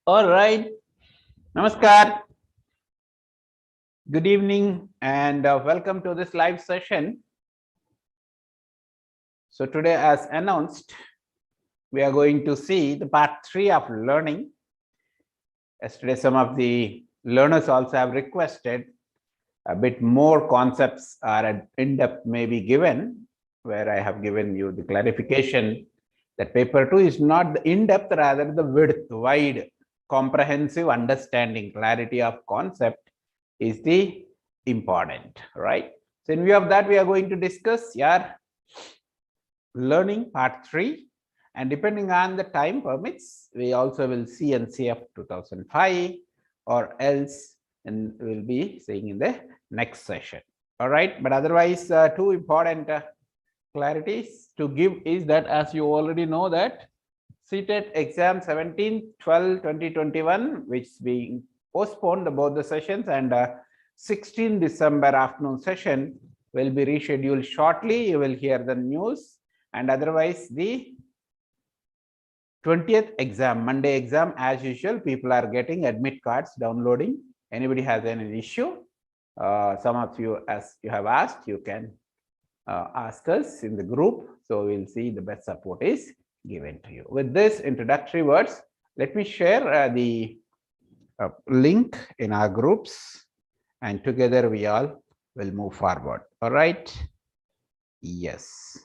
All right. Namaskar. Good evening and welcome to this live session. So today, as announced, we are going to see the part 3 of learning. Yesterday, some of the learners also have requested a bit more concepts or in-depth may be given, where I have given you the clarification that paper 2 is not the in-depth, rather the width, wide, comprehensive understanding, clarity of concept is the important, right? So in view of that, we are going to discuss learning part 3, and depending on the time permits, we also will see NCF 2005 or else, and we'll be seeing in the next session. All right, but otherwise, two important clarities to give is that, as you already know, that CTET exam 17/12/2021, which is being postponed both the sessions, and 16 December afternoon session will be rescheduled shortly. You will hear the news. And otherwise, the 20th exam, Monday exam, as usual, people are getting admit cards, downloading. Anybody has any issue? Some of you, as you have asked, you can ask us in the group. So we'll see the best support is given to you. With this introductory words, let me share the link in our groups, and together we all will move forward. All right. Yes.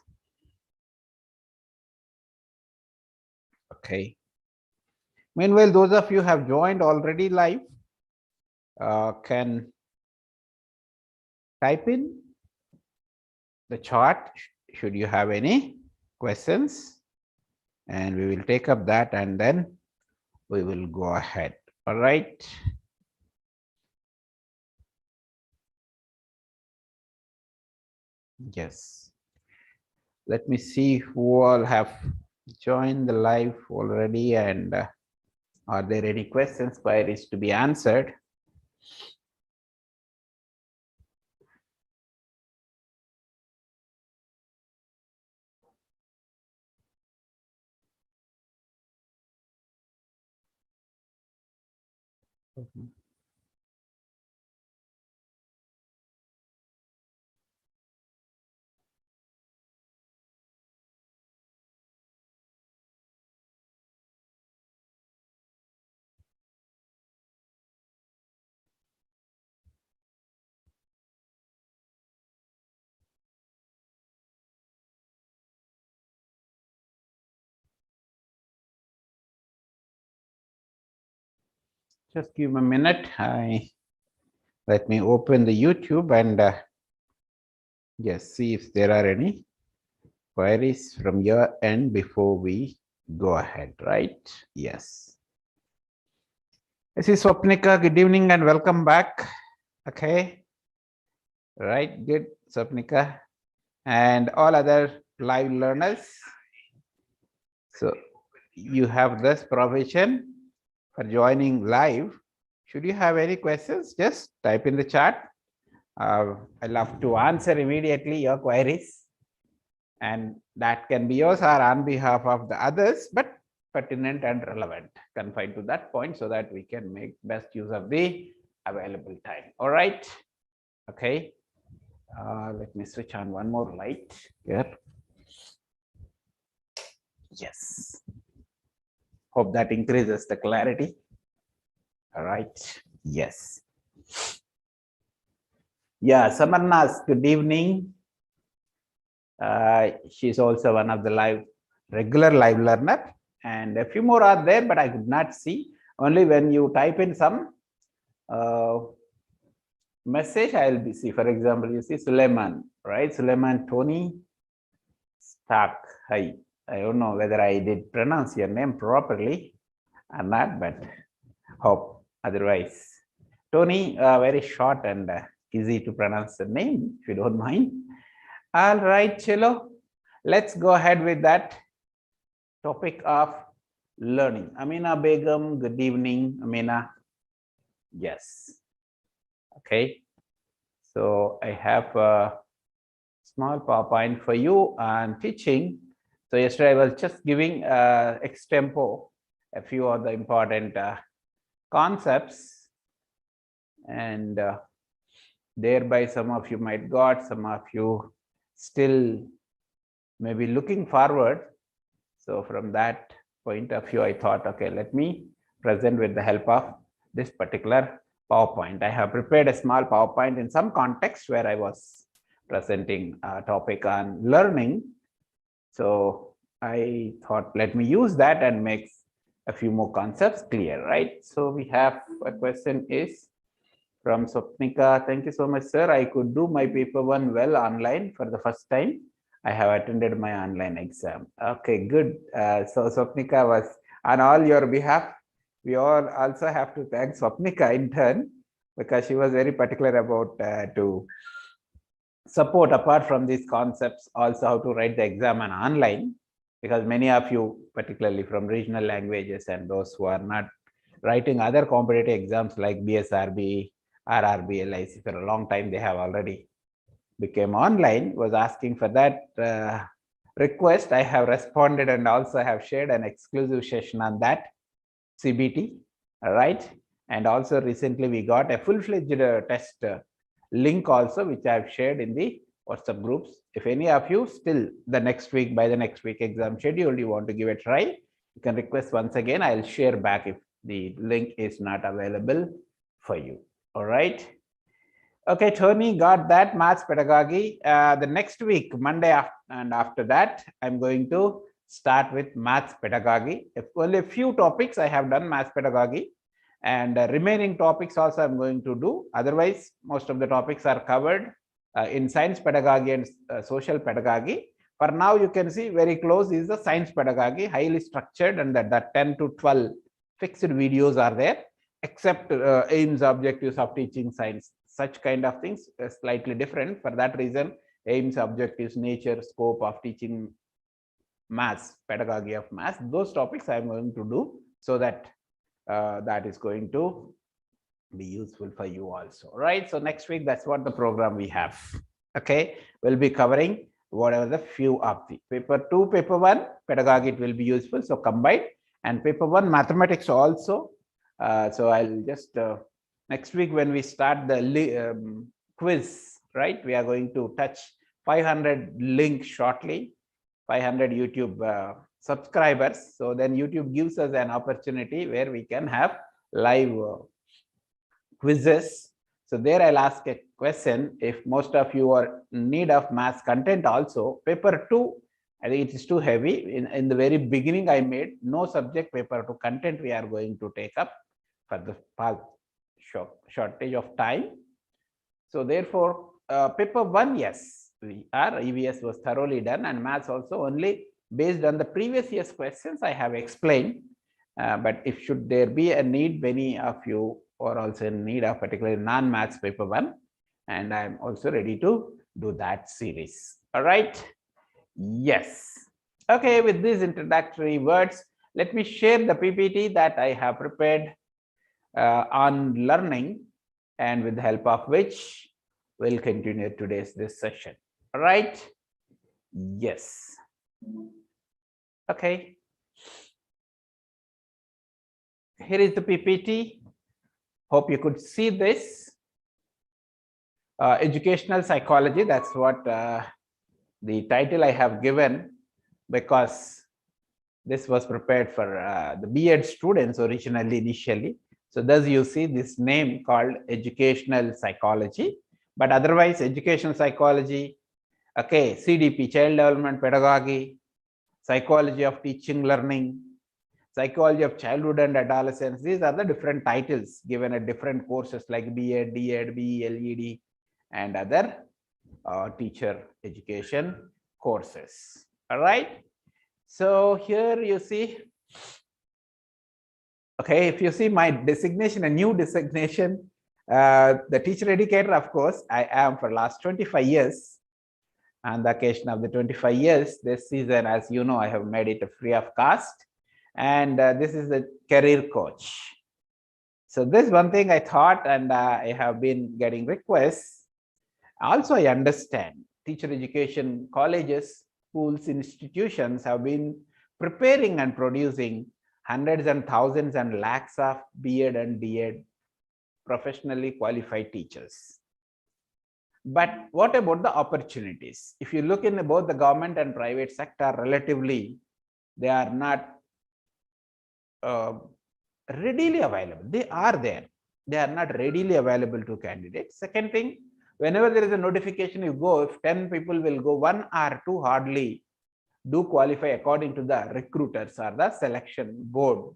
Okay. Meanwhile, those of you who have joined already live can type in the chat should you have any questions, and we will take up that and then we will go ahead. All right. Yes. Let me see who all have joined the live already, and are there any questions, queries to be answered? Just give me a minute. Let me open the YouTube and yes, see if there are any queries from your end before we go ahead, right? Yes. This is Swapnika. Good evening and welcome back. Okay. Right. Good, Swapnika. And all other live learners. So you have this provision for joining live. Should you have any questions, just type in the chat. I love to answer immediately your queries, and that can be yours or on behalf of the others, but pertinent and relevant, confined to that point, so that we can make best use of the available time. All right. Okay. Let me switch on one more light here. Yes. Hope that increases the clarity. All right. Yes. Yeah, Samarnas, good evening. She's also one of the regular live learner, and a few more are there, but I could not see. Only when you type in some message, I will be see. For example, you see Suleiman, right? Suleiman Tony Stark. Hi. I don't know whether I did pronounce your name properly or not, but hope otherwise. Tony, very short and easy to pronounce the name, if you don't mind. All right, Chelo, let's go ahead with that topic of learning. Amina Begum, good evening, Amina. Yes. Okay. So I have a small PowerPoint for you on teaching. So yesterday I was just giving extempo a few of the important concepts, and thereby some of you might got, some of you still may be looking forward. So from that point of view, I thought, okay, let me present with the help of this particular PowerPoint. I have prepared a small PowerPoint in some context where I was presenting a topic on learning. So I thought, let me use that and make a few more concepts clear, right? So we have a question is from Swapnika. Thank you so much, sir. I could do my paper 1 well online for the first time. I have attended my online exam. Okay, good. So Swapnika was on all your behalf. We all also have to thank Swapnika in turn, because she was very particular about to support, apart from these concepts, also how to write the exam on online, because many of you, particularly from regional languages and those who are not writing other competitive exams like BSRB, RRB, LIC for a long time, they have already became online, was asking for that request. I have responded and also have shared an exclusive session on that CBT, all right? And also recently we got a full-fledged test link also, which I have shared in the WhatsApp groups. If any of you still by the next week exam schedule, you want to give a try, you can request once again. I'll share back if the link is not available for you. All right. Okay, Tony got that maths pedagogy. The next week, Monday and after that, I'm going to start with maths pedagogy. If only a few topics I have done maths pedagogy, and remaining topics also I'm going to do. Otherwise, most of the topics are covered in science pedagogy and social pedagogy. For now, you can see very close is the science pedagogy, highly structured, and that 10 to 12 fixed videos are there, except aims, objectives of teaching science. Such kind of things are slightly different. For that reason, aims, objectives, nature, scope of teaching maths, pedagogy of maths, those topics I'm going to do, so that that is going to be useful for you also, right? So next week, that's what the program we have. Okay, we'll be covering whatever the few of the paper 2, paper 1 pedagogy, it will be useful, so combined, and paper 1 mathematics also. So I'll just next week when we start the quiz, right, we are going to touch 500 links shortly, 500 YouTube subscribers. So then YouTube gives us an opportunity where we can have live quizzes. So there I'll ask a question. If most of you are in need of maths content also, paper 2, I think it is too heavy. In the very beginning, I made no subject paper 2 content we are going to take up for the shortage of time. So therefore, paper 1, yes, our EVS was thoroughly done, and maths also only based on the previous year's questions I have explained. But if should there be a need, many of you are also in need of particularly non-maths paper 1, and I'm also ready to do that series. All right. Yes. Okay, with these introductory words, let me share the PPT that I have prepared on learning, and with the help of which we'll continue today's this session. All right. Yes. Okay. Here is the PPT. Hope you could see this. Educational psychology, that's what the title I have given, because this was prepared for the B.Ed students originally, initially. So thus you see this name called educational psychology, but otherwise educational psychology, okay, CDP, child development pedagogy, psychology of teaching learning, psychology of childhood and adolescence. These are the different titles given at different courses like B.Ed, D.Ed, BE, LED, and other teacher education courses. All right. So here you see, okay, if you see my designation, a new designation, the teacher educator, of course, I am for last 25 years. On the occasion of the 25 years, this season, as you know, I have made it free of cost. And this is the career coach. So this one thing I thought, and I have been getting requests. Also, I understand teacher education colleges, schools, institutions have been preparing and producing hundreds and thousands and lakhs of B.Ed and D.Ed professionally qualified teachers. But what about the opportunities? If you look in both the government and private sector, relatively, they are not readily available. They are there. They are not readily available to candidates. Second thing, whenever there is a notification, you go, if 10 people will go, 1 or 2 hardly do qualify according to the recruiters or the selection board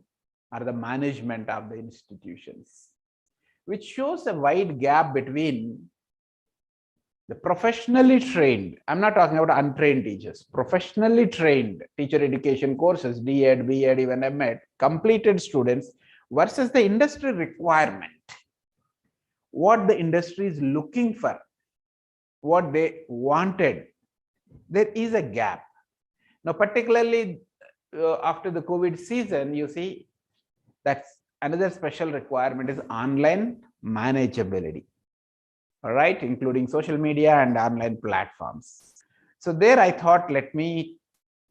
or the management of the institutions, which shows a wide gap between the professionally trained, I'm not talking about untrained teachers, professionally trained teacher education courses, D.Ed, B.Ed, even M.Ed, completed students versus the industry requirement. What the industry is looking for, what they wanted, there is a gap. Now, particularly after the COVID season, you see that's another special requirement is online manageability. All right, including social media and online platforms. So there I thought, let me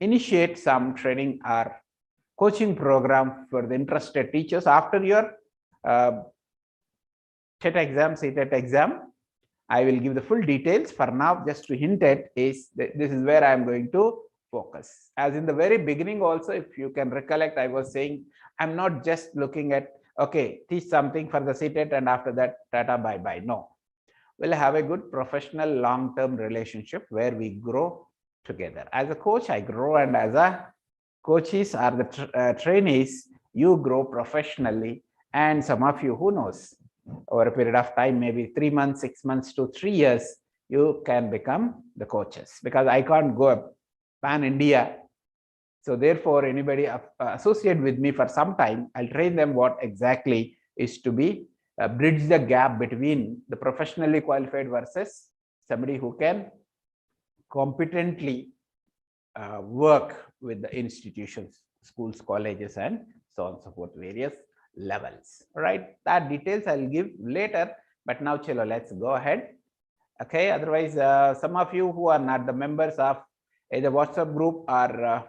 initiate some training or coaching program for the interested teachers after your TET exam, CTET exam. I will give the full details. For now, just to hint at is that this is where I am going to focus. As in the very beginning also, if you can recollect, I was saying, I'm not just looking at, okay, teach something for the CTET and after that, tata, bye-bye. No. We'll have a good professional long-term relationship where we grow together. As a coach, I grow, and as a coaches or the trainees, you grow professionally. And some of you, who knows, over a period of time, maybe 3 months, 6 months to 3 years, you can become the coaches, because I can't go pan-India. So therefore, anybody associate with me for some time, I'll train them what exactly is to be bridge the gap between the professionally qualified versus somebody who can competently work with the institutions, schools, colleges, and so on and so forth, various levels. All right, that details I'll give later, but now chalo, let's go ahead. Okay, otherwise some of you who are not the members of either WhatsApp group or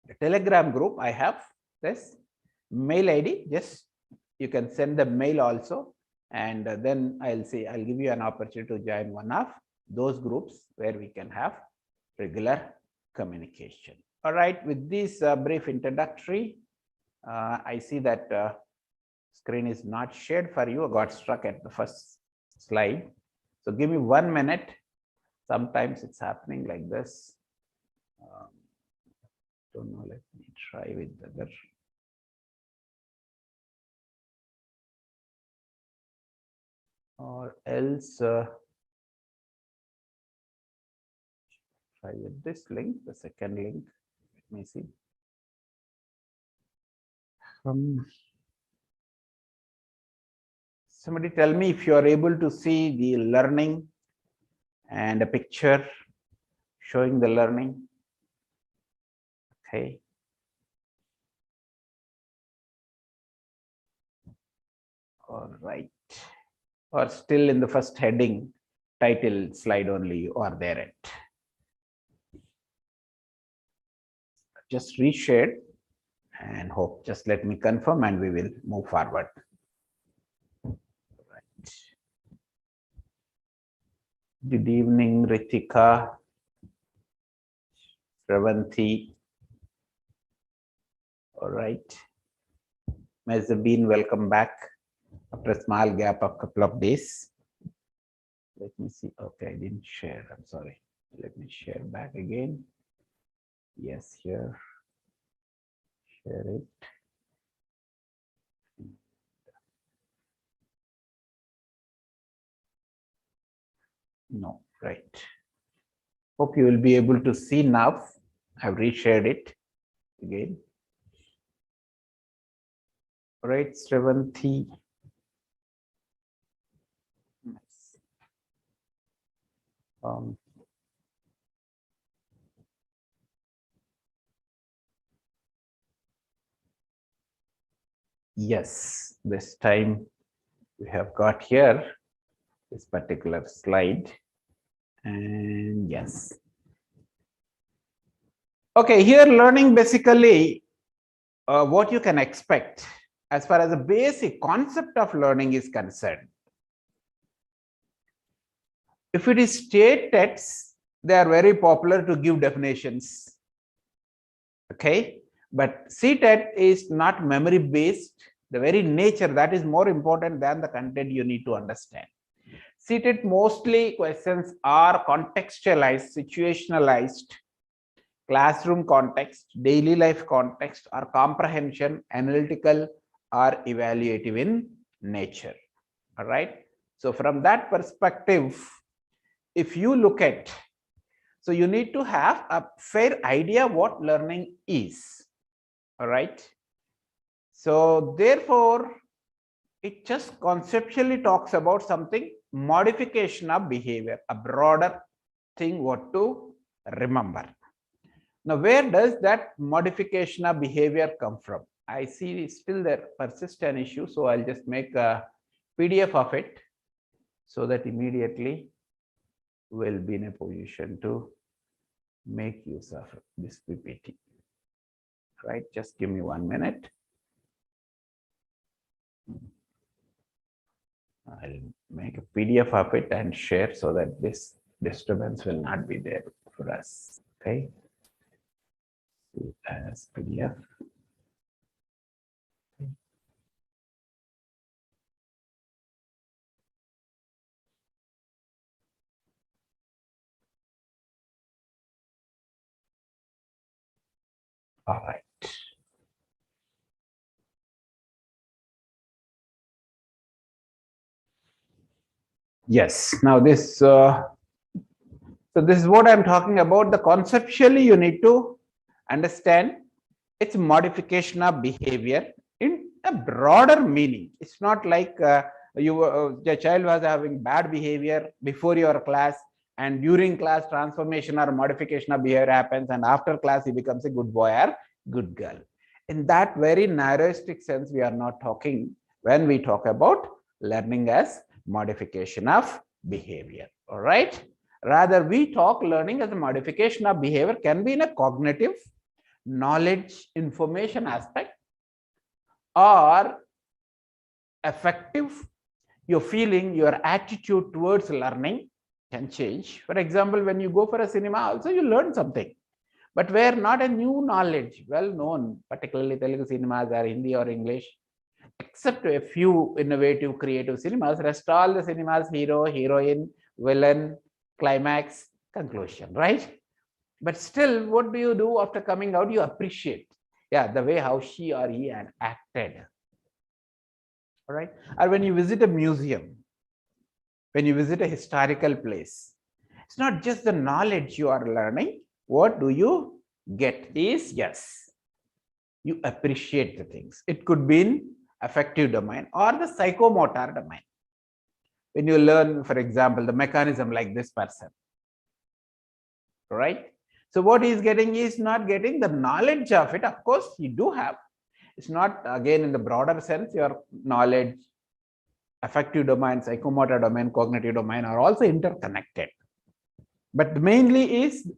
the Telegram group, I have this mail ID. Just you can send the mail also, and then I'll give you an opportunity to join one of those groups where we can have regular communication. All right, with this brief introductory, I see that screen is not shared for you. I got stuck at the first slide. So give me 1 minute. Sometimes it's happening like this. Don't know, let me try with the other. Or else try with this link, the second link. Let me see. Somebody tell me if you are able to see the learning and a picture showing the learning. Okay. All right. Or still in the first heading, title slide only you are there at. Just reshare and hope. Just let me confirm and we will move forward. Right. Good evening, Ritika, Ravanthi. All right. Mazabeen, welcome back after a small gap of a couple of days. Let me see. Okay, I didn't share. I'm sorry. Let me share back again. Yes, here. Share it. No, right. Hope you will be able to see now. I've reshared it again. All right, Sravanthi. Nice. Yes, this time we have got here this particular slide, and yes. Okay, here learning basically what you can expect as far as the basic concept of learning is concerned. If it is state TETs, they are very popular to give definitions. Okay, but CTET is not memory based. The very nature, that is more important than the content you need to understand. CTET mostly questions are contextualized, situationalized, classroom context, daily life context, or comprehension, analytical, or evaluative in nature. All right. So from that perspective, if you look at, so you need to have a fair idea what learning is. All right. So therefore, it just conceptually talks about something, modification of behavior, a broader thing what to remember. Now, where does that modification of behavior come from? I see still there persists an issue, so I'll just make a PDF of it so that immediately we'll be in a position to make use of this PPT. Right, just give me 1 minute. I'll make a PDF of it and share so that this disturbance will not be there for us. Okay, as PDF. All right. Yes. Now this. So this is what I'm talking about. The conceptually you need to understand it's modification of behavior in a broader meaning. It's not like the child was having bad behavior before your class, and during class transformation or modification of behavior happens, and after class he becomes a good boy or good girl. In that very narrowistic sense, we are not talking when we talk about learning as modification of behavior. All right. Rather, we talk learning as a modification of behavior can be in a cognitive, knowledge, information aspect, or affective. Your feeling, your attitude towards learning can change. For example, when you go for a cinema, also you learn something, but where not a new knowledge, well known, particularly Telugu cinemas or Hindi or English, except a few innovative, creative cinemas, rest all the cinemas, hero, heroine, villain, climax, conclusion, right? But still, what do you do after coming out? You appreciate, yeah, the way how she or he had acted. All right. Or when you visit a museum, when you visit a historical place, it's not just the knowledge you are learning. What do you get is, yes, you appreciate the things. It could be in affective domain or the psychomotor domain. When you learn, for example, the mechanism like this person, right? So what he is getting is not getting the knowledge of it. Of course, you do have. It's not, again, in the broader sense, your knowledge, affective domain, psychomotor domain, cognitive domain are also interconnected. But mainly is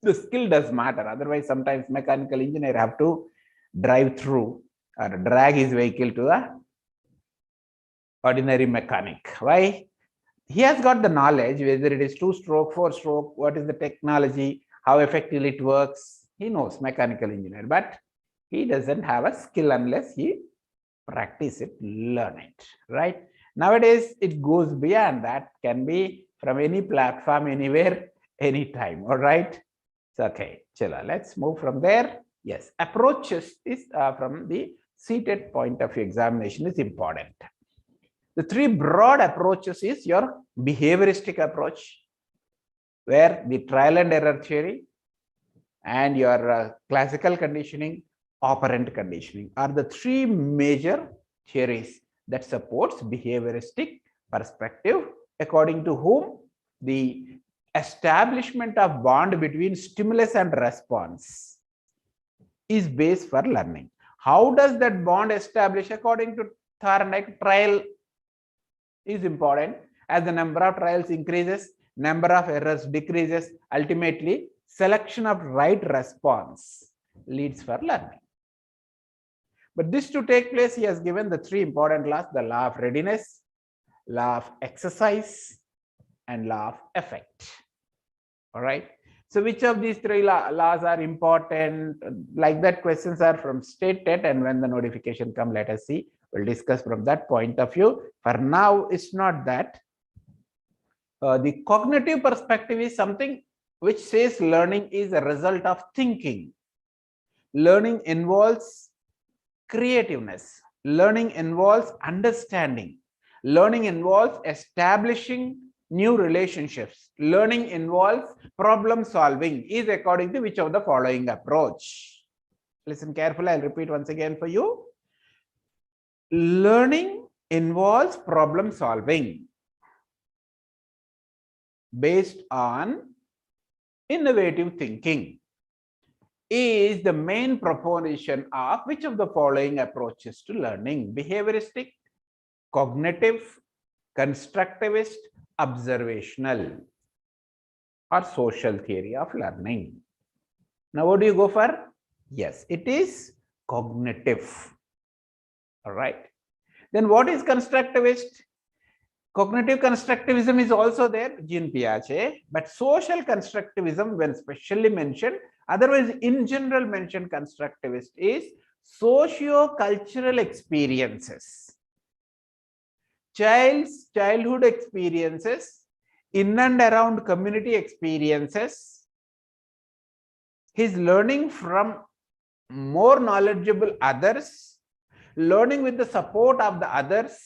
the skill does matter. Otherwise, sometimes mechanical engineer have to drive through or drag his vehicle to a ordinary mechanic. Why? He has got the knowledge, whether it is 2-stroke, 4-stroke, what is the technology, how effectively it works. He knows, mechanical engineer, but he doesn't have a skill unless he practice it, learn it, right? Nowadays, it goes beyond that, can be from any platform, anywhere, anytime, all right? So, okay, chalo, let's move from there. Yes, approaches is from the CTET point of view, examination is important. The 3 broad approaches is your behavioristic approach, where the trial and error theory and your classical conditioning, operant conditioning are the 3 major theories that supports behavioristic perspective, according to whom the establishment of bond between stimulus and response is base for learning. How does that bond establish? According to Thorndike, trial is important. As the number of trials increases, number of errors decreases. Ultimately, selection of right response leads for learning. But this to take place, he has given the three important laws: the law of readiness, law of exercise, and law of effect. All right. So which of these three laws are important? Like that, questions are from State TET, and when the notification comes, let us see. We'll discuss from that point of view. For now, it's not that. The cognitive perspective is something which says learning is a result of thinking. Learning involves creativeness. Learning involves understanding. Learning involves establishing new relationships. Learning involves problem solving. Is according to which of the following approach? Listen carefully. I'll repeat once again for you. Learning involves problem solving based on innovative thinking. Is the main proposition of which of the following approaches to learning? Behaviouristic, cognitive, constructivist, observational, or social theory of learning. Now, what do you go for? Yes, it is cognitive. All right. Then what is constructivist? Cognitive constructivism is also there, Jean Piaget, but social constructivism, when specially mentioned, otherwise in general mentioned, constructivist is socio-cultural experiences. Child's childhood experiences, in and around community experiences, his learning from more knowledgeable others, learning with the support of the others.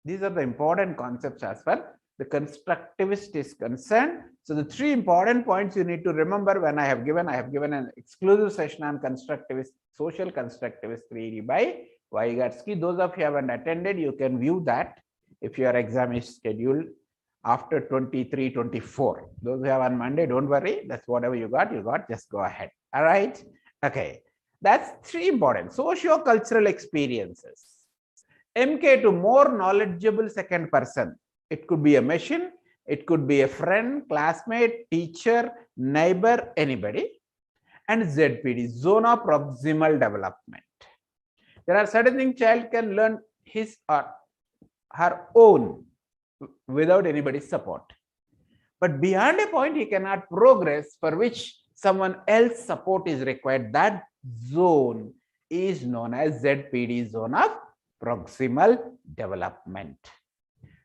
These are the important concepts as far the constructivist is concerned. So the three important points you need to remember when I have given an exclusive session on constructivist, social constructivist theory by Vygotsky. Those of you who haven't attended, you can view that if your exam is scheduled after 23-24. Those who have on Monday, don't worry. That's whatever you got, just go ahead. All right. Okay. That's three important socio-cultural experiences. MK to more knowledgeable second person. It could be a machine, it could be a friend, classmate, teacher, neighbor, anybody. And ZPD, zone of proximal development. There are certain things child can learn his or her own without anybody's support. But beyond a point, he cannot progress for which someone else's support is required. That zone is known as ZPD, zone of proximal development,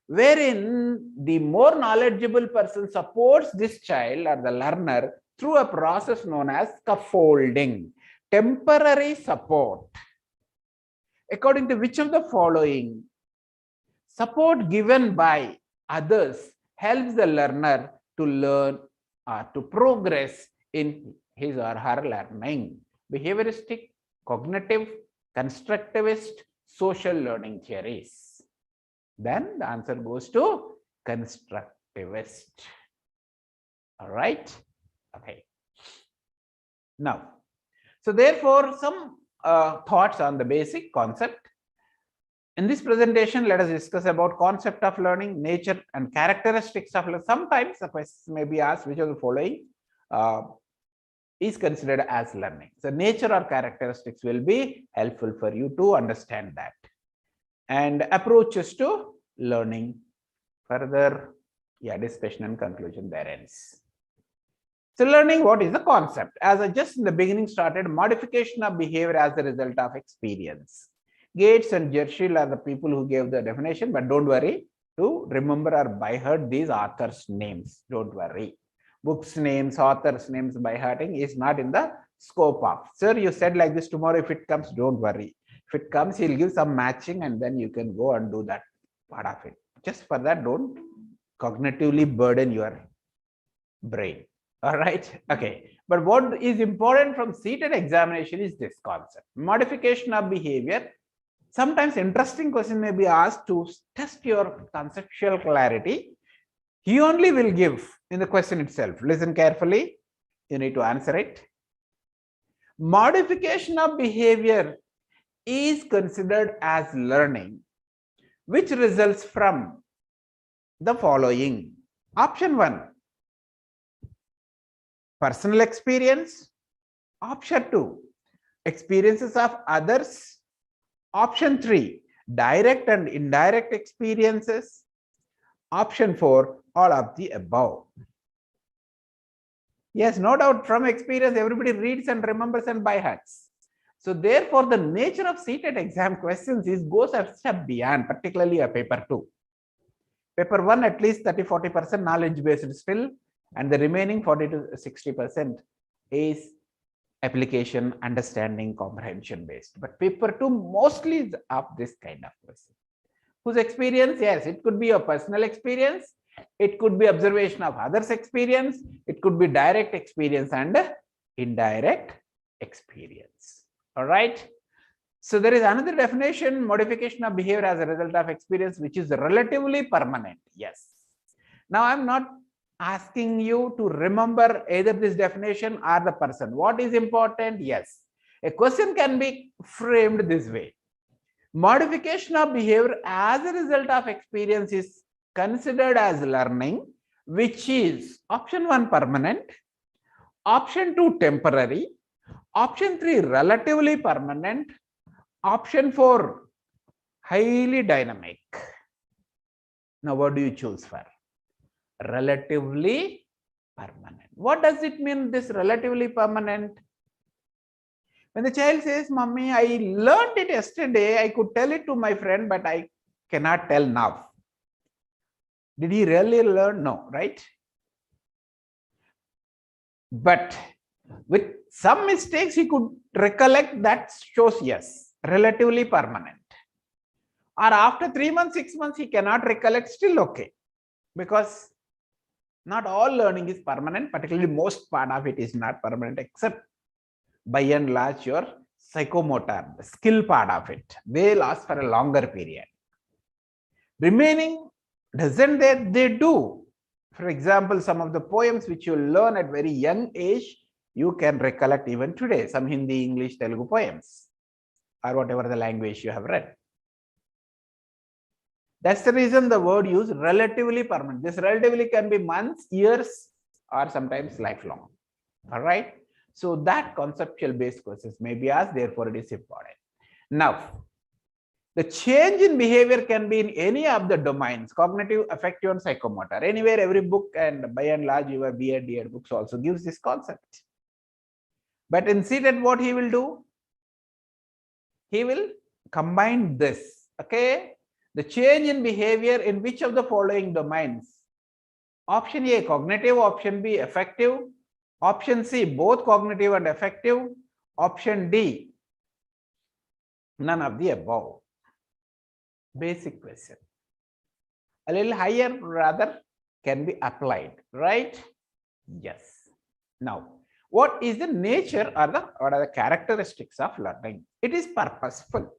wherein the more knowledgeable person supports this child or the learner through a process known as scaffolding, temporary support. According to which of the following, support given by others helps the learner to learn or to progress in his or her learning? Behaviouristic, cognitive, constructivist, social learning theories. Then the answer goes to constructivist. All right. Okay. Now, so therefore, some thoughts on the basic concept. In this presentation, let us discuss about concept of learning, nature and characteristics of learning. Sometimes the question may be asked, which of the following is considered as learning? So nature or characteristics will be helpful for you to understand that. And approaches to learning. Further, discussion and conclusion there ends. So learning, what is the concept? As I just in the beginning started, modification of behavior as a result of experience. Gates and Jershil are the people who gave the definition, but don't worry to remember or by heart these authors' names. Don't worry. Books names, authors' names by hearting is not in the scope of. Sir, you said like this, tomorrow if it comes, don't worry. If it comes, he'll give some matching and then you can go and do that part of it. Just for that, don't cognitively burden your brain. All right. Okay. But what is important from CTET examination is this concept. Modification of behavior. Sometimes interesting question may be asked to test your conceptual clarity. He only will give in the question itself. Listen carefully. You need to answer it. Modification of behavior is considered as learning, which results from the following. Option 1, personal experience. Option 2, experiences of others. Option 3, direct and indirect experiences. Option 4, all of the above. Yes, no doubt, from experience, everybody reads and remembers and by hearts. So therefore, the nature of CTET exam questions goes a step beyond, particularly a paper 2. Paper 1, at least 30-40% knowledge based still, and the remaining 40 to 60% is application, understanding, comprehension based. But paper 2 mostly is of this kind of question. Whose experience? Yes, it could be your personal experience, it could be observation of others' experience, it could be direct experience and indirect experience. All right. So there is another definition, modification of behavior as a result of experience, which is relatively permanent. Yes. Now I'm not asking you to remember either this definition or the person. What is important? Yes. A question can be framed this way. Modification of behavior as a result of experience is considered as learning, which is option 1 permanent, option 2 temporary, option 3 relatively permanent, option 4 highly dynamic. Now what do you choose for? Relatively permanent. What does it mean, this relatively permanent? When the child says, "Mommy, I learned it yesterday, I could tell it to my friend, but I cannot tell now." Did he really learn? No, right? But with some mistakes, he could recollect. That shows yes, relatively permanent. Or after 3 months, 6 months, he cannot recollect, still okay. Because not all learning is permanent, particularly most part of it is not permanent, except by and large your psychomotor, the skill part of it. They last for a longer period. Remaining, doesn't they do. For example, some of the poems which you learn at very young age, you can recollect even today. Some Hindi, English, Telugu poems, or whatever the language you have read. That's the reason the word used relatively permanent. This relatively can be months, years, or sometimes lifelong. All right. So that conceptual based questions may be asked, therefore it is important. Now, the change in behavior can be in any of the domains, cognitive, affective, and psychomotor. Anywhere, every book, and by and large your B.Ed, D.Ed books also gives this concept. But in CTET, what he will do? He will combine this. Okay. The change in behavior in which of the following domains? Option A, cognitive. Option B, affective. Option C, both cognitive and affective. Option D, none of the above. Basic question. A little higher rather can be applied, right? Yes. Now, what is the nature or what are the characteristics of learning? It is purposeful.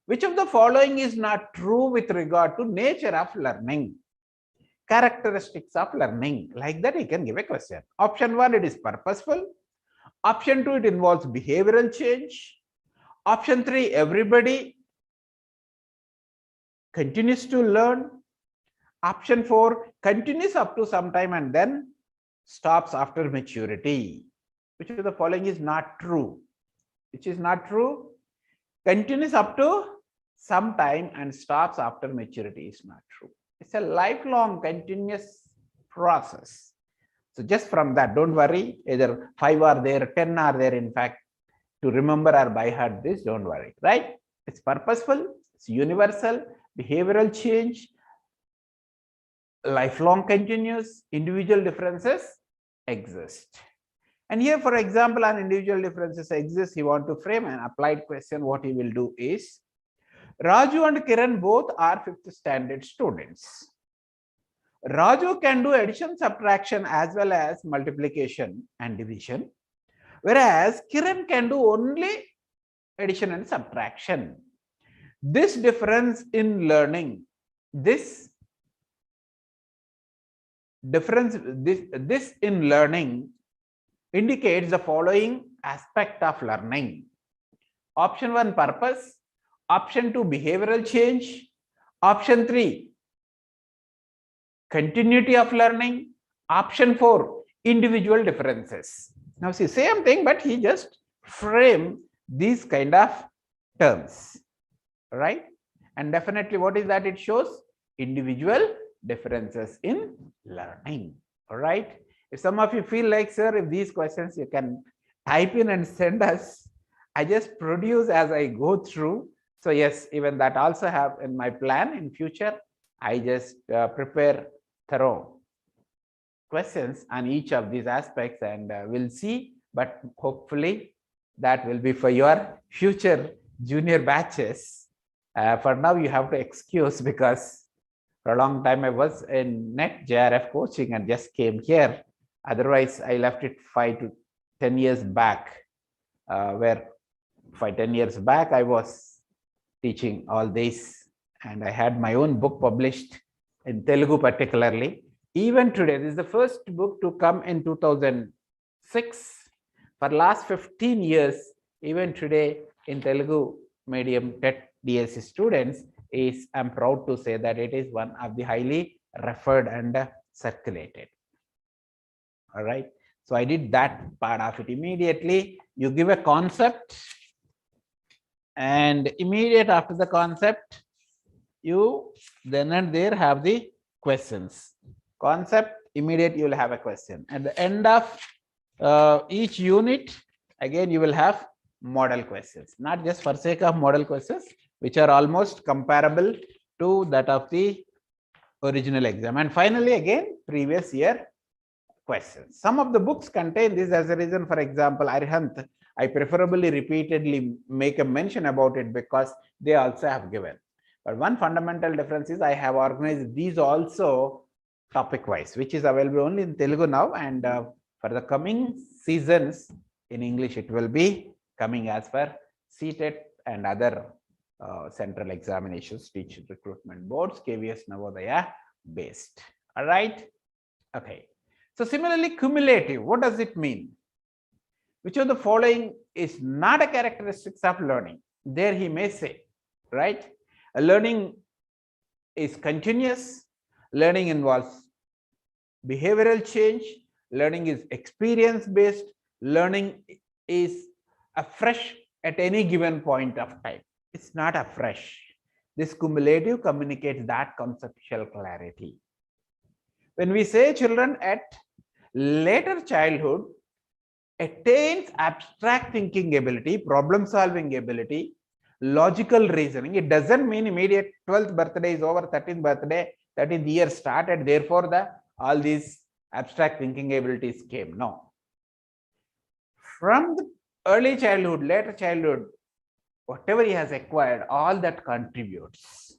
Which of the following is not true with regard to nature of learning? Characteristics of learning. Like that, you can give a question. Option 1, it is purposeful. Option 2, it involves behavioral change. Option 3, everybody continues to learn. Option 4, continues up to some time and then stops after maturity. Which of the following is not true? Which is not true? Continues up to some time and stops after maturity is not true. It's a lifelong continuous process. So just from that, don't worry, either 5 are there, 10 are there, in fact, to remember or by heart this, don't worry, right? It's purposeful, it's universal, behavioral change, lifelong continuous, individual differences exist. And here, for example, an individual differences exist, he want to frame an applied question. What he will do is, Raju and Kiran both are 5th standard students. Raju can do addition, subtraction as well as multiplication and division, whereas Kiran can do only addition and subtraction. This difference in learning, this in learning indicates the following aspect of learning. Option 1, purpose. Option 2, behavioral change. Option 3, continuity of learning. Option 4, individual differences. Now see, same thing, but he just frame these kind of terms, right? And definitely what is that? It shows individual differences in learning. All right. If some of you feel like, sir, if these questions you can type in and send us, I just produce as I go through. So yes, even that also have in my plan in future. I just prepare thorough questions on each of these aspects, and we'll see. But hopefully that will be for your future junior batches. For now, you have to excuse because for a long time I was in NET JRF coaching and just came here. Otherwise, I left it 5 to 10 years back, where 5-10 years back I was teaching all this, and I had my own book published in Telugu particularly. Even today, this is the first book to come in 2006. For last 15 years, even today in Telugu medium TET DSC students, I'm proud to say that it is one of the highly referred and circulated. All right. So I did that part of it immediately. You give a concept, and immediate after the concept, you then and there have the questions. Concept, immediate you will have a question. At the end of each unit, again you will have model questions, not just for sake of model questions, which are almost comparable to that of the original exam. And finally, again, previous year questions. Some of the books contain this. As a reason, for example, Arhant, I preferably repeatedly make a mention about it because they also have given. But one fundamental difference is I have organized these also topic wise, which is available only in Telugu now, and for the coming seasons in English it will be coming as per CTET and other central examinations, teacher recruitment boards, KVS Navodaya based. All right. Okay. So similarly, cumulative, what does it mean? Which of the following is not a characteristic of learning? There he may say, right? Learning is continuous. Learning involves behavioral change. Learning is experience-based. Learning is afresh at any given point of time. It's not afresh. This cumulative communicates that conceptual clarity. When we say children at later childhood attains abstract thinking ability, problem solving ability, logical reasoning, it doesn't mean immediate 12th birthday is over, 13th birthday, 13th year started, therefore all these abstract thinking abilities came. No. From the early childhood, later childhood, whatever he has acquired, all that contributes.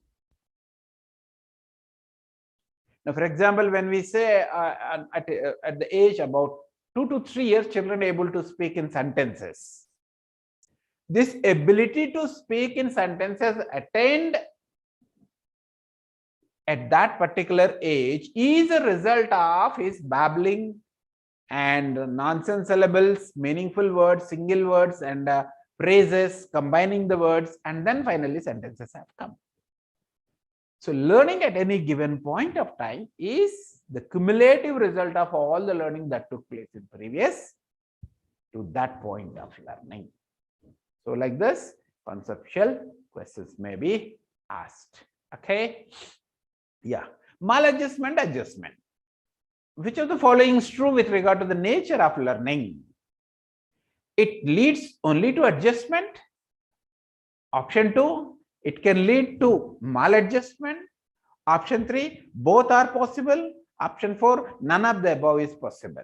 Now, for example, when we say at the age about 2 to 3 years, children are able to speak in sentences. This ability to speak in sentences attained at that particular age is a result of his babbling and nonsense syllables, meaningful words, single words, and phrases, combining the words, and then finally sentences have come. So learning at any given point of time is the cumulative result of all the learning that took place in previous to that point of learning. So like this, conceptual questions may be asked. Okay. Yeah. Maladjustment, adjustment. Which of the following is true with regard to the nature of learning? It leads only to adjustment. Option 2. It can lead to maladjustment. Option 3, both are possible. Option 4, none of the above is possible.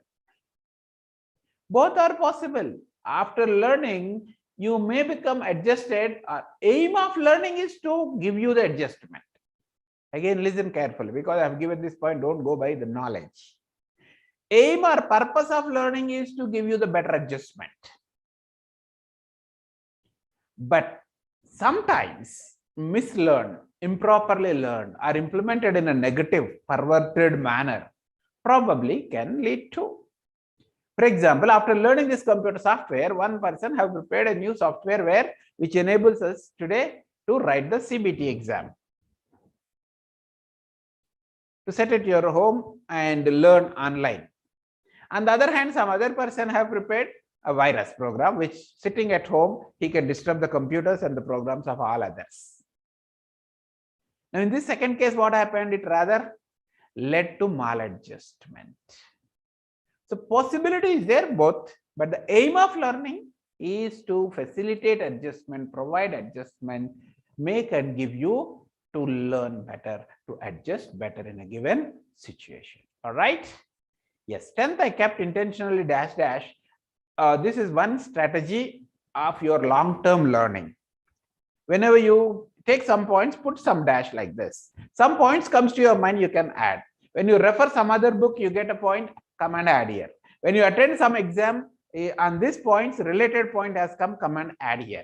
Both are possible. After learning, you may become adjusted. Aim of learning is to give you the adjustment. Again, listen carefully because I have given this point, don't go by the knowledge. Aim or purpose of learning is to give you the better adjustment. But sometimes mislearned, improperly learned, or implemented in a negative, perverted manner probably can lead to. For example, after learning this computer software, one person have prepared a new software which enables us today to write the CBT exam. To set at your home and learn online. On the other hand, some other person have prepared a virus program, which sitting at home, he can disturb the computers and the programs of all others. Now, in this second case, what happened? It rather led to maladjustment. So possibility is there both, but the aim of learning is to facilitate adjustment, provide adjustment, make and give you to learn better, to adjust better in a given situation. All right. Yes, 10th I kept intentionally dash dash. This is one strategy of your long-term learning. Whenever you take some points, put some dash like this. Some points comes to your mind, you can add. When you refer some other book, you get a point, come and add here. When you attend some exam, on this points, related point has come and add here.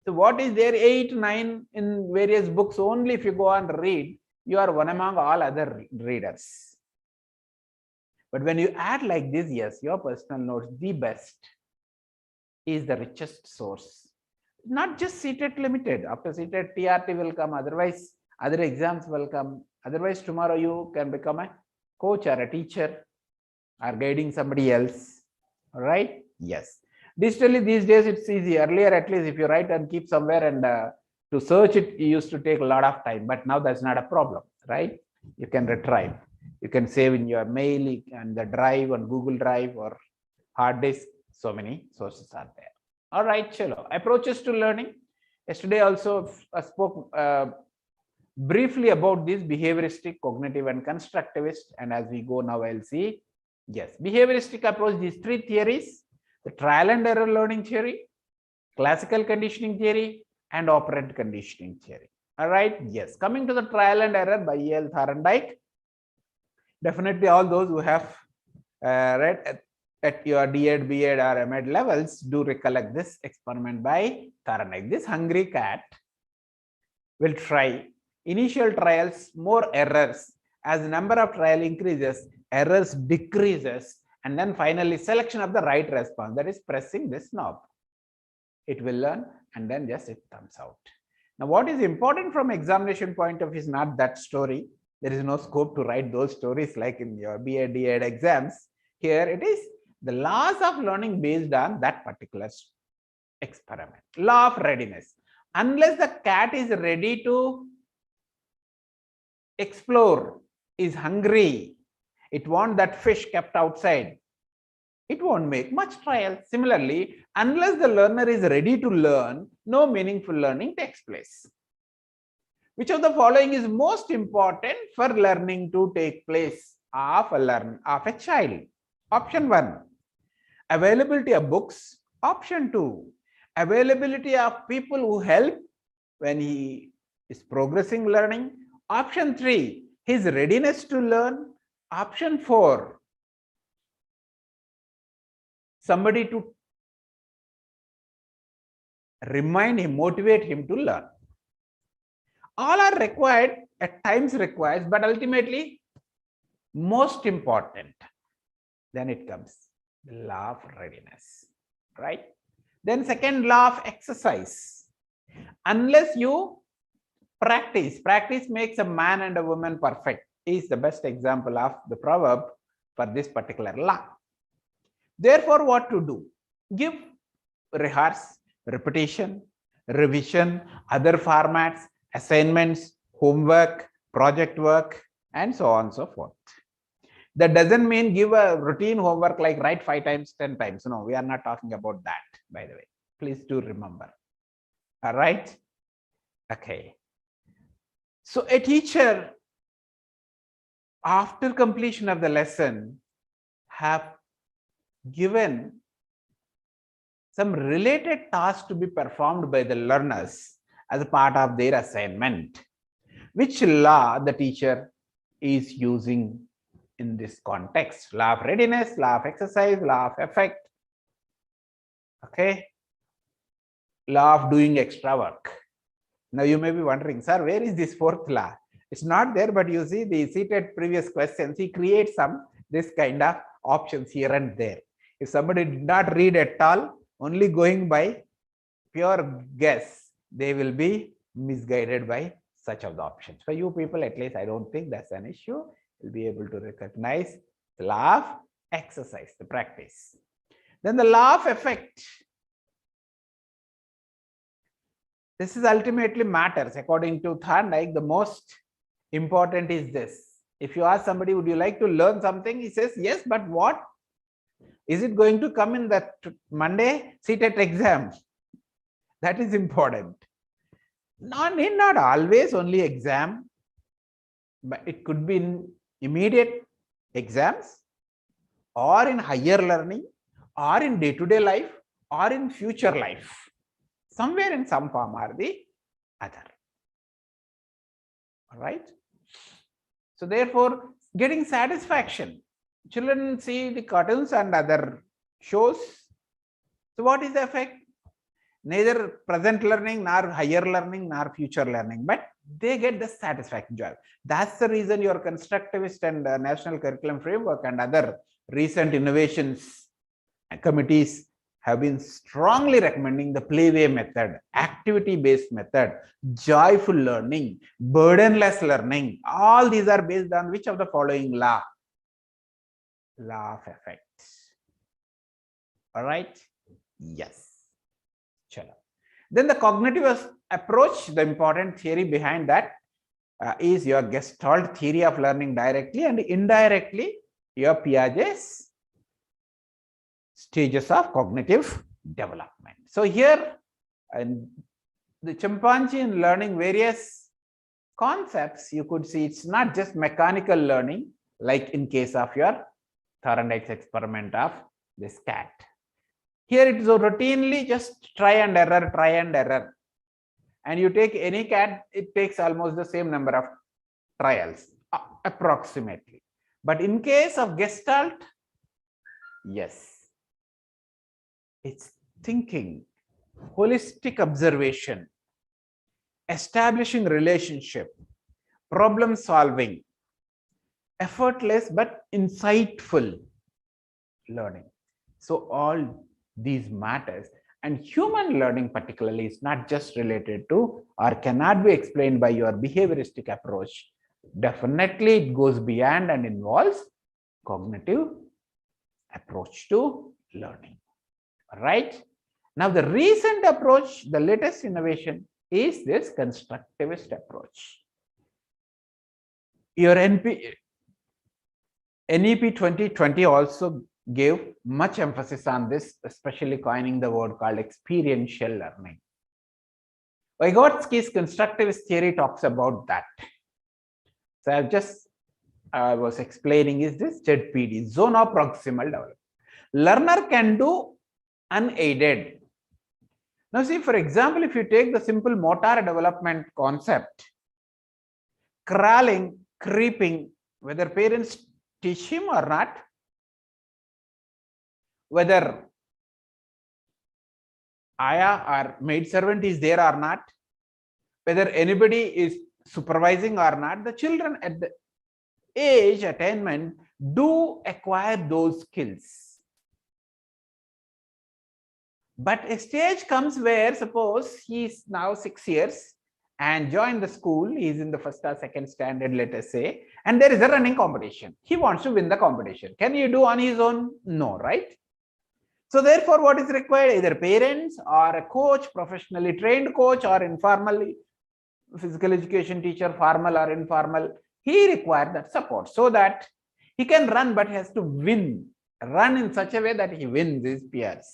So what is there? 8, 9 in various books. Only if you go and read, you are one among all other readers. But when you add like this, yes, your personal notes, the best is the richest source. Not just CTET limited. After CTET, TRT will come. Otherwise, other exams will come. Otherwise, tomorrow you can become a coach or a teacher or guiding somebody else. All right? Yes. Digitally, these days, it's easy. Earlier, at least, if you write and keep somewhere and to search it, you used to take a lot of time. But now that's not a problem, right? You can retrieve. You can save in your mail and the drive on Google Drive or hard disk. So many sources are there. All right, chalo. Approaches to learning. Yesterday also I spoke briefly about this behavioristic, cognitive, and constructivist. And as we go now, I'll see. Yes, behavioristic approach, these three theories: the trial and error learning theory, classical conditioning theory, and operant conditioning theory. All right. Yes. Coming to the trial and error by E.L. Thorndike. Definitely all those who have read at your D.Ed, B.Ed or M.Ed levels do recollect this experiment by Thorndike. This hungry cat will try initial trials, more errors. As the number of trial increases, errors decreases, and then finally selection of the right response, that is pressing this knob. It will learn and then just it comes out. Now, what is important from examination point of view is not that story. There is no scope to write those stories like in your B.Ed, D.Ed exams. Here it is the laws of learning based on that particular experiment. Law of readiness. Unless the cat is ready to explore, is hungry, it wants that fish kept outside, it won't make much trial. Similarly, unless the learner is ready to learn, no meaningful learning takes place. Which of the following is most important for learning to take place of a child? Option 1, availability of books. Option 2, availability of people who help when he is progressing learning. Option 3, his readiness to learn. Option 4, somebody to remind him, motivate him to learn. All are required, at times requires, but ultimately most important. Then it comes the law of readiness, right? Then second, law of exercise. Unless you practice makes a man and a woman perfect, is the best example of the proverb for this particular law. Therefore, what to do? Give, rehearse, repetition, revision, other formats, assignments, homework, project work, and so on and so forth. That doesn't mean give a routine homework like write 5 times, 10 times. No, we are not talking about that, by the way. Please do remember. All right. Okay. So a teacher, after completion of the lesson, have given some related tasks to be performed by the learners as a part of their assignment. Which law the teacher is using in this context? Law of readiness, law of exercise, law of effect. Okay. Law of doing extra work. Now you may be wondering, sir, where is this fourth law? It's not there, but you see the CTET previous questions, he creates this kind of options here and there. If somebody did not read at all, only going by pure guess, they will be misguided by such of the options. For you people, at least I don't think that's an issue. You'll be able to recognize the law of exercise, the practice. Then the law of effect. This is ultimately matters. According to Thorndike, the most important is this. If you ask somebody, would you like to learn something? He says, yes, but what? Is it going to come in that Monday CTET exam? That is important. Not always only exam, but it could be in immediate exams, or in higher learning, or in day-to-day life, or in future life. Somewhere in some form or the other. All right. So therefore, getting satisfaction. Children see the cartoons and other shows. So what is the effect? Neither present learning, nor higher learning, nor future learning, but they get the satisfaction joy. That's the reason your constructivist and national curriculum framework and other recent innovations committees have been strongly recommending the playway method, activity-based method, joyful learning, burdenless learning. All these are based on which of the following law? Law of effect. All right? Yes. Chalo. Then the cognitive approach, the important theory behind that is your Gestalt theory of learning directly and indirectly your Piaget's stages of cognitive development. So here, the chimpanzee in learning various concepts, you could see it's not just mechanical learning, like in case of your Thorndike's experiment of this cat. Here it is routinely just try and error. And you take any cat, it takes almost the same number of trials, approximately. But in case of Gestalt, yes, it's thinking, holistic observation, establishing relationship, problem solving, effortless but insightful learning. So all these matters, and human learning particularly is not just related to or cannot be explained by your behavioristic approach. Definitely it goes beyond and involves cognitive approach to learning. All right. Now the recent approach, the latest innovation is this constructivist approach. Your NEP 2020 also gave much emphasis on this, especially coining the word called experiential learning. Vygotsky's constructivist theory talks about that. So I was explaining is this ZPD, zone of proximal development. Learner can do unaided. Now see, for example, if you take the simple motor development concept, crawling, creeping, whether parents teach him or not, whether ayah or maid servant is there or not, whether anybody is supervising or not, the children at the age attainment do acquire those skills. But a stage comes where, suppose he is now 6 years and joined the school, he is in the first or second standard, let us say, and there is a running competition. He wants to win the competition. Can he do on his own? No, right? So therefore, what is required? Either parents or a coach, professionally trained coach, or informally physical education teacher, formal or informal, he requires that support so that he can run, but he has to run in such a way that he wins his peers.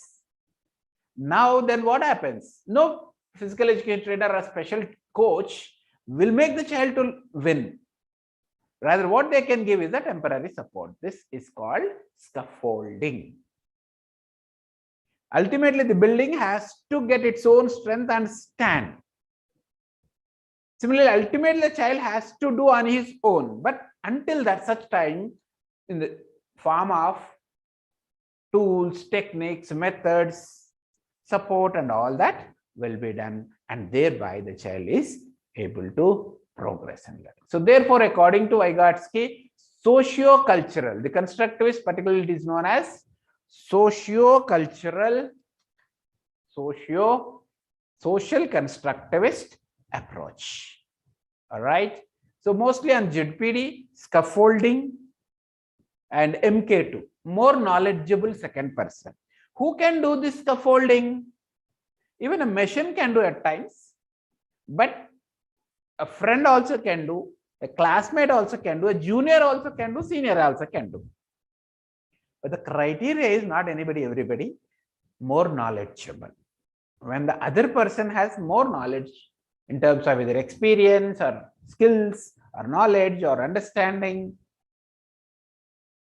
Now then what happens? No physical education trainer or special coach will make the child to win. Rather, what they can give is a temporary support. This is called scaffolding. Ultimately, the building has to get its own strength and stand. Similarly, ultimately, the child has to do on his own. But until that such time, in the form of tools, techniques, methods, support and all that will be done, and thereby the child is able to progress and learn. So therefore, according to Vygotsky, socio-cultural, the constructivist particularly it is known as socio-cultural, social constructivist approach. All right. So mostly on ZPD, scaffolding, and MK2, more knowledgeable second person, Who can do this scaffolding? Even a machine can do at times, but a friend also can do, a classmate also can do, a junior also can do, senior also can do. But the criteria is not anybody, everybody, more knowledgeable. When the other person has more knowledge in terms of either experience or skills or knowledge or understanding,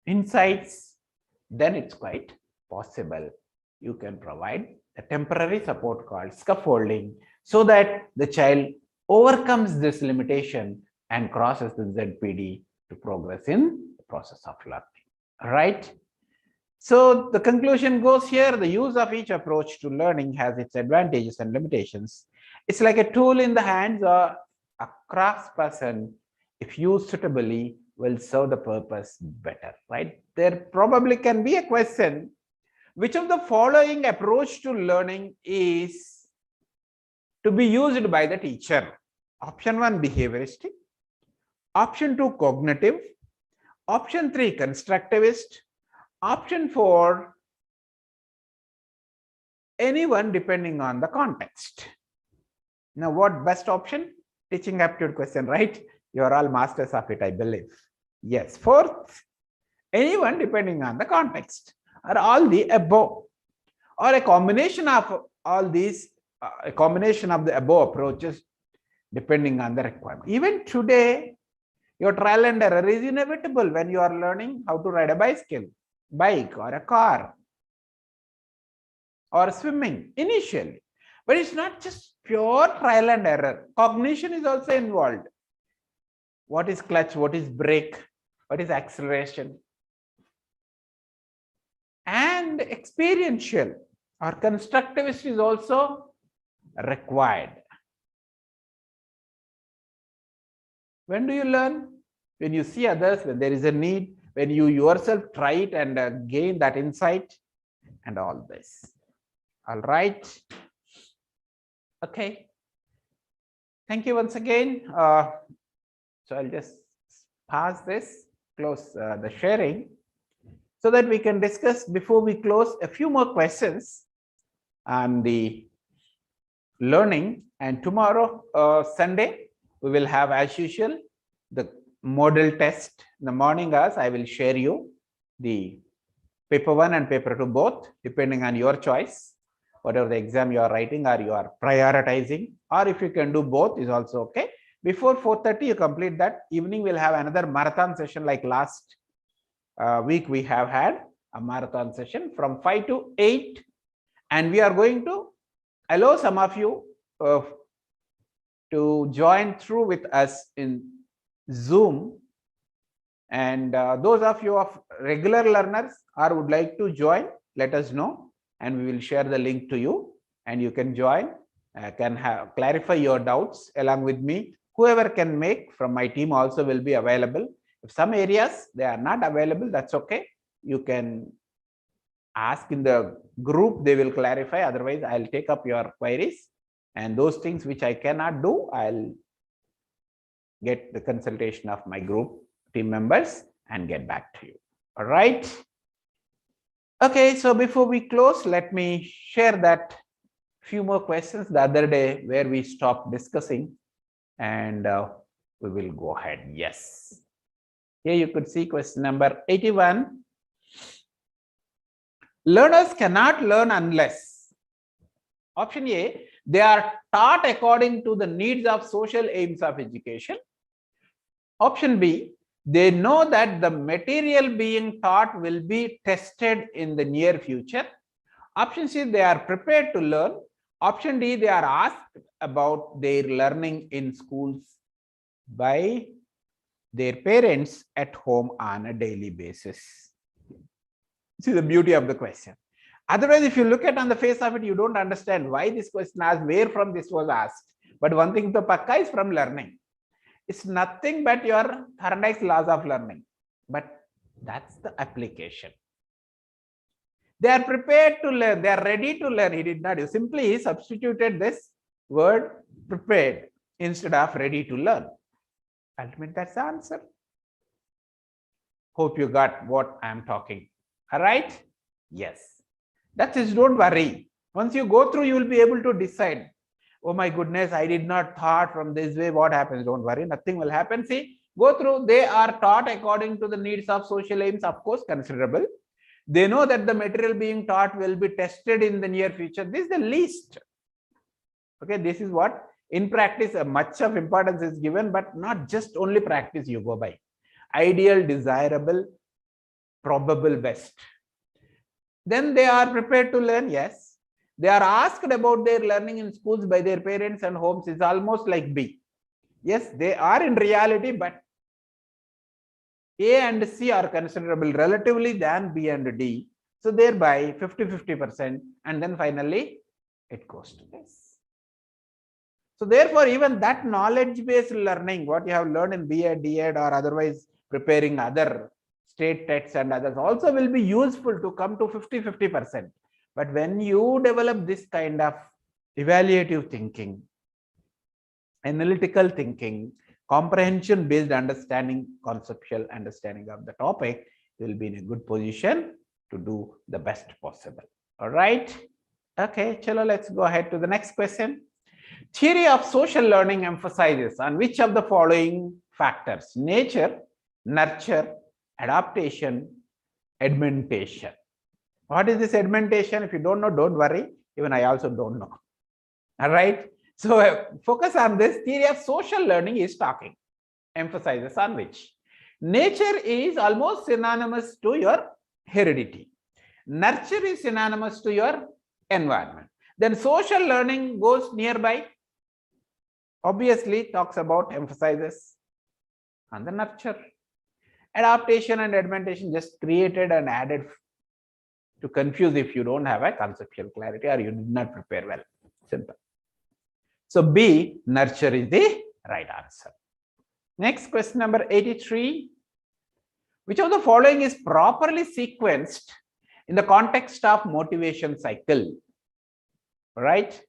insights, then it's quite possible you can provide a temporary support called scaffolding so that the child overcomes this limitation and crosses the ZPD to progress in the process of learning. Right? So the conclusion goes here, the use of each approach to learning has its advantages and limitations. It's like a tool in the hands of a craftsperson, if used suitably, will serve the purpose better, right? There probably can be a question, which of the following approach to learning is to be used by the teacher? Option 1, behavioristic. Option 2, cognitive. Option 3, constructivist. Option 4, anyone depending on the context. Now, what best option? Teaching aptitude question, right? You are all masters of it, I believe. Yes. Fourth, anyone depending on the context, or all the above, or a combination of all these, a combination of the above approaches depending on the requirement. Even today, your trial and error is inevitable when you are learning how to ride a bike or a car or swimming initially. But it's not just pure trial and error. Cognition is also involved. What is clutch? What is brake? What is acceleration? And experiential or constructivist is also required. When do you learn? When you see others, when there is a need, when you yourself try it and gain that insight and all this. All right. Okay. Thank you once again. So I'll just pause this, close the sharing, so that we can discuss before we close a few more questions on the learning. And tomorrow, Sunday, we will have, as usual, the model test. In the morning hours, I will share you the paper 1 and paper 2 both, depending on your choice, whatever the exam you are writing or you are prioritizing, or if you can do both is also okay. Before 4:30, you complete that. Evening, we'll have another marathon session like last week. We have had a marathon session from 5 to 8, and we are going to allow some of you to join through with us in Zoom. And those of you of regular learners or would like to join, let us know, and we will share the link to you, and you can join, can clarify your doubts along with me. Whoever can make from my team also will be available. If some areas they are not available, that's okay. You can ask in the group, they will clarify. Otherwise, I'll take up your queries, and those things which I cannot do, I'll get the consultation of my group team members and get back to you. All right. Okay, so before we close, let me share that few more questions the other day where we stopped discussing, and we will go ahead. Yes. Here you could see question number 81. Learners cannot learn unless, option A, they are taught according to the needs of social aims of education. Option B, they know that the material being taught will be tested in the near future. Option C, they are prepared to learn. Option D, they are asked about their learning in schools by their parents at home on a daily basis. See the beauty of the question. Otherwise, if you look at on the face of it, you don't understand why this question asked, where from this was asked. But one thing to pakka is from learning. It's nothing but your Thorndike's laws of learning. But that's the application. They are prepared to learn. They are ready to learn. He did not. You simply substituted this word prepared instead of ready to learn. Ultimately, that's the answer. Hope you got what I'm talking. All right? Yes. That's it, don't worry. Once you go through, you will be able to decide, oh my goodness, I did not thought from this way, what happens? Don't worry, nothing will happen. See, go through, they are taught according to the needs of social aims, of course, considerable. They know that the material being taught will be tested in the near future. This is the least. Okay, this is what in practice much of importance is given, but not just only practice you go by. Ideal, desirable, probable, best. Then they are prepared to learn, yes. They are asked about their learning in schools by their parents and homes. It's almost like B. Yes, they are in reality, but A and C are considerable relatively than B and D. So thereby 50-50%, and then finally it goes to this. So therefore, even that knowledge-based learning, what you have learned in B.Ed, D.Ed, or otherwise preparing other state TETs and others, also will be useful to come to 50-50%. But when you develop this kind of evaluative thinking, analytical thinking, comprehension-based understanding, conceptual understanding of the topic, you will be in a good position to do the best possible. All right. Okay, chalo, let's go ahead to the next question. Theory of social learning emphasizes on which of the following factors? Nature, nurture, adaptation, augmentation. What is this augmentation? If you don't know, don't worry. Even I also don't know. All right. So focus on this. Theory of social learning is talking, emphasizes on which? Nature is almost synonymous to your heredity. Nurture is synonymous to your environment. Then social learning goes nearby. Obviously talks about, emphasizes on the nurture. Adaptation and augmentation just created and added to confuse if you don't have a conceptual clarity or you did not prepare well. Simple. So B, nurture is the right answer. Next, question number 83. Which of the following is properly sequenced in the context of motivation cycle? Right?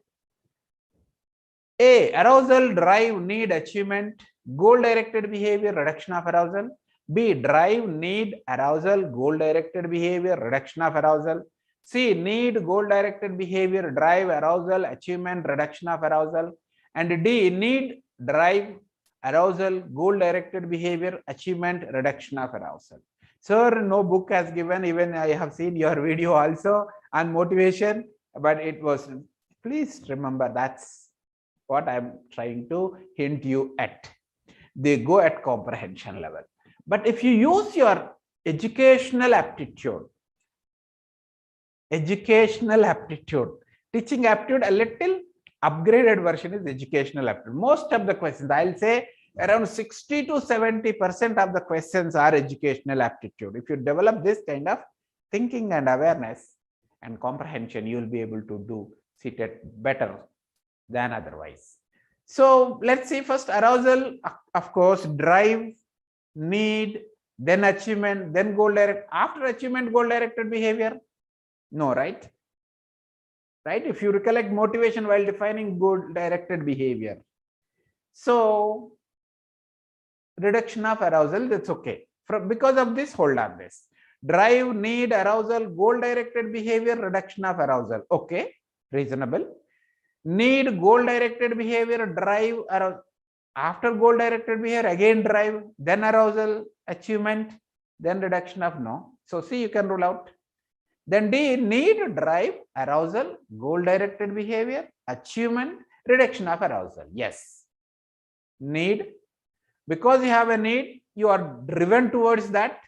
A, arousal, drive, need, achievement, goal-directed behavior, reduction of arousal. B, drive, need, arousal, goal-directed behavior, reduction of arousal. C, need, goal-directed behavior, drive, arousal, achievement, reduction of arousal. And D, need, drive, arousal, goal-directed behavior, achievement, reduction of arousal. Sir, no book has given, even I have seen your video also on motivation, but it was, please remember, that's what I'm trying to hint you at. They go at comprehension level. But if you use your educational aptitude, teaching aptitude, a little upgraded version is educational aptitude. Most of the questions, I'll say around 60 to 70% of the questions are educational aptitude. If you develop this kind of thinking and awareness and comprehension, you will be able to do CTET better than otherwise. So let's see, first arousal, of course, drive, need, then achievement, then goal directed. After achievement, goal directed behavior? No, right? Right? If you recollect motivation while defining goal directed behavior. So reduction of arousal, that's okay. Because of this, hold on this. Drive, need, arousal, goal directed behavior, reduction of arousal. Okay, reasonable. Need, goal directed behavior, drive, arousal. After goal directed behavior, again drive, then arousal, achievement, then reduction of no. So C, you can rule out. Then D, need, drive, arousal, goal directed behavior, achievement, reduction of arousal. Yes. Need, because you have a need, you are driven towards that.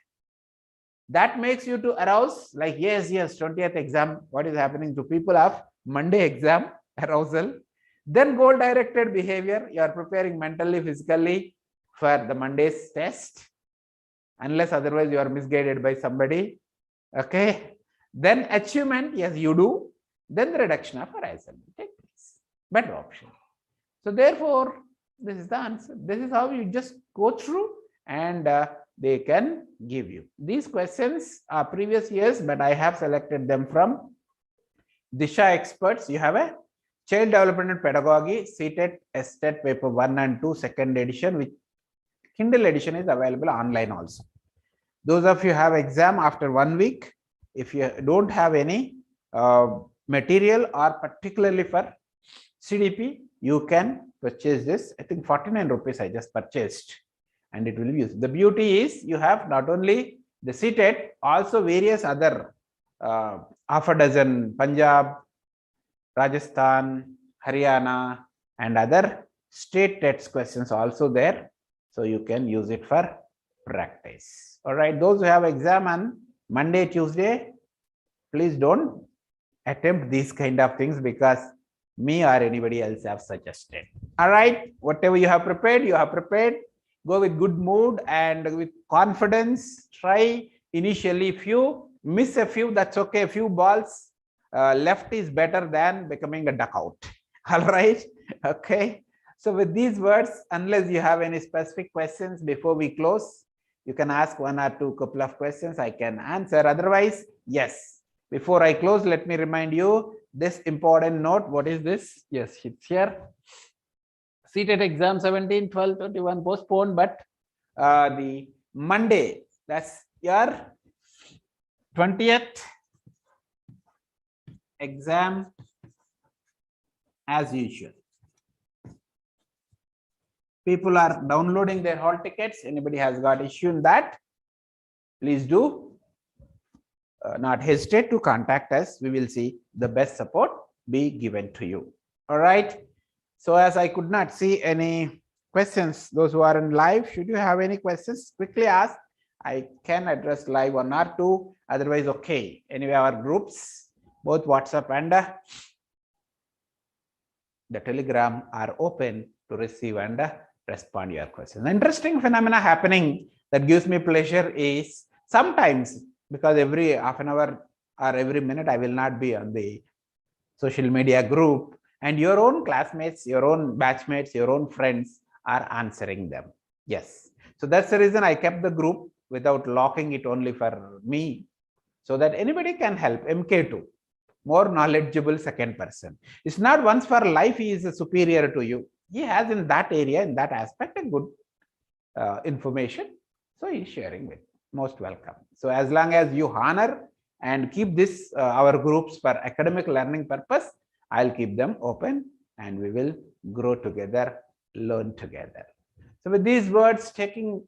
That makes you to arouse, like yes, 20th exam, what is happening to people of Monday exam, arousal. Then goal directed behavior, you are preparing mentally, physically for the Monday's test, unless otherwise you are misguided by somebody. Okay. Then achievement, yes, you do. Then the reduction of arousal take place. Better option. So therefore, this is the answer. This is how you just go through and they can give you. These questions are previous years, but I have selected them from Disha Experts. You have a Child Development and Pedagogy, CTET, STET paper 1 and 2, second edition, which Kindle edition is available online also. Those of you have exam after 1 week, if you don't have any material or particularly for CDP, you can purchase this. I think 49 rupees I just purchased, and it will be used. The beauty is you have not only the CTET, also various other half a dozen Punjab, Rajasthan, Haryana, and other state TETs questions also there. So you can use it for practice. All right, those who have exam on Monday, Tuesday, please don't attempt these kind of things because me or anybody else have suggested. All right, whatever you have prepared, you have prepared. Go with good mood and with confidence. Try initially. If you miss a few, that's okay. A few balls left is better than becoming a duckout. All right, okay. So with these words, unless you have any specific questions before we close, you can ask one or two couple of questions. I can answer. Otherwise, yes. Before I close, let me remind you this important note. What is this? Yes, it's here. CTET exam 17, 12, 21 postponed, but the Monday, that's your 20th exam as usual. People are downloading their hall tickets. Anybody has got issue in that, please do not hesitate to contact us. We will see the best support be given to you. All right. So as I could not see any questions, those who are in live, should you have any questions, quickly ask. I can address live one or two, otherwise okay. Anyway, our groups, both WhatsApp and the Telegram are open to receive and respond to your questions. An interesting phenomena happening that gives me pleasure is sometimes, because every half an hour or every minute I will not be on the social media group, and your own classmates, your own batchmates, your own friends are answering them. Yes. So that's the reason I kept the group without locking it only for me, so that anybody can help. MK2, more knowledgeable second person. It's not once for life he is superior to you. He has in that area, in that aspect, a good information. So he's sharing with. Most welcome. So as long as you honor and keep this our groups for academic learning purpose, I'll keep them open and we will grow together, learn together. So with these words, taking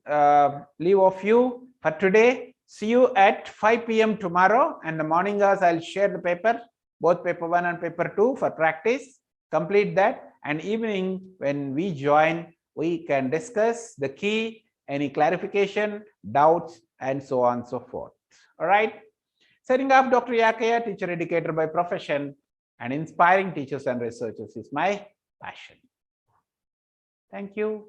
leave of you for today. See you at 5 p.m. tomorrow, and the morning hours I'll share the paper, both paper 1 and paper 2 for practice. Complete that, and evening when we join, we can discuss the key, any clarification, doubts, and so on and so forth. All right. Setting up Dr. Yakaiah, teacher educator by profession, and inspiring teachers and researchers is my passion. Thank you.